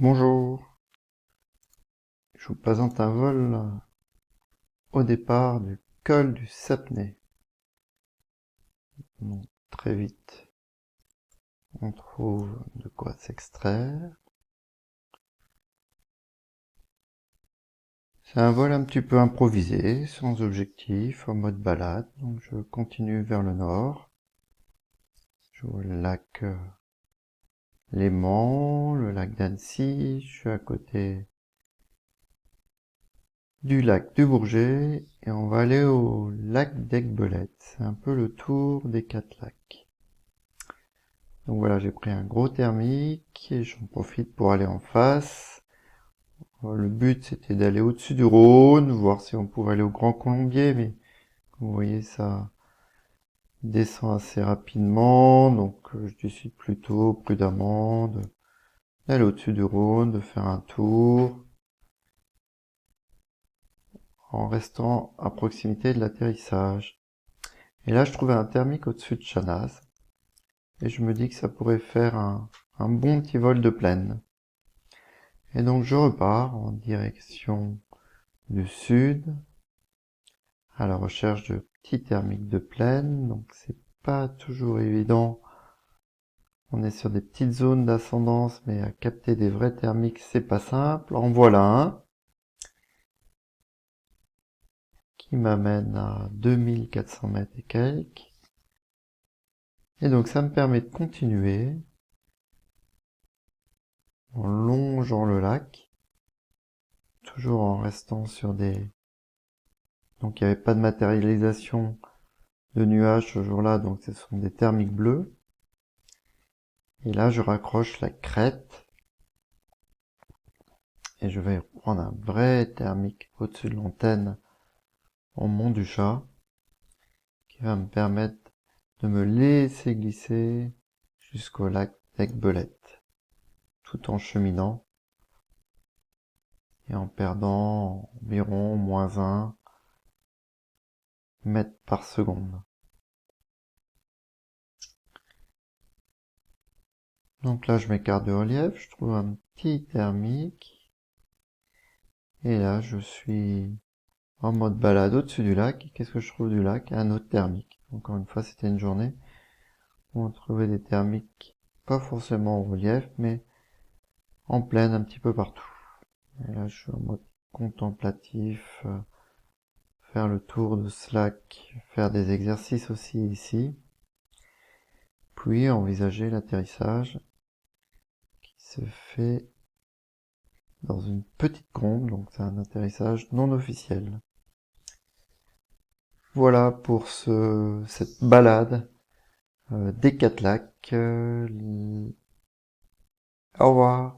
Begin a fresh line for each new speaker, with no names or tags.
Bonjour, je vous présente un vol au départ du col du Sapnay. Donc, très vite, on trouve de quoi s'extraire. C'est un vol un petit peu improvisé, sans objectif, en mode balade. Donc je continue vers le nord. Je vois le lac Léman, le lac d'Annecy. Je suis à côté du lac du Bourget et on va aller au lac d'Aiguebelette. C'est un peu le tour des 4 lacs. Donc voilà, j'ai pris un gros thermique et j'en profite pour aller en face. Le but c'était d'aller au-dessus du Rhône, voir si on pouvait aller au Grand Colombier, mais comme vous voyez ça descend assez rapidement, donc je décide plutôt prudemment d'aller au-dessus du Rhône, de faire un tour, en restant à proximité de l'atterrissage. Et là je trouvais un thermique au-dessus de Chanaz, et je me dis que ça pourrait faire un bon petit vol de plaine. Et donc je repars en direction du sud, à la recherche de petits thermiques de plaine, donc c'est pas toujours évident. On est sur des petites zones d'ascendance, mais à capter des vrais thermiques, c'est pas simple. En voilà un qui m'amène à 2400 mètres et quelques. Et donc ça me permet de continuer en longeant le lac, toujours en restant sur des... Donc il n'y avait pas de matérialisation de nuages ce jour-là, donc ce sont des thermiques bleus. Et là, je raccroche la crête et je vais prendre un vrai thermique au-dessus de l'antenne en Mont du Chat qui va me permettre de me laisser glisser jusqu'au lac d'Aiguebelette tout en cheminant et en perdant environ -1 mètre par seconde. Donc là, je m'écarte du relief, je trouve un petit thermique et là, je suis en mode balade au-dessus du lac. Qu'est-ce que je trouve du lac? Un autre thermique. Encore une fois, c'était une journée où on trouvait des thermiques, pas forcément en relief, mais en plaine un petit peu partout. Et là, je suis en mode contemplatif, faire le tour de ce lac, faire des exercices aussi ici, puis envisager l'atterrissage qui se fait dans une petite combe, donc c'est un atterrissage non officiel. Voilà pour cette balade des 4 lacs. Au revoir.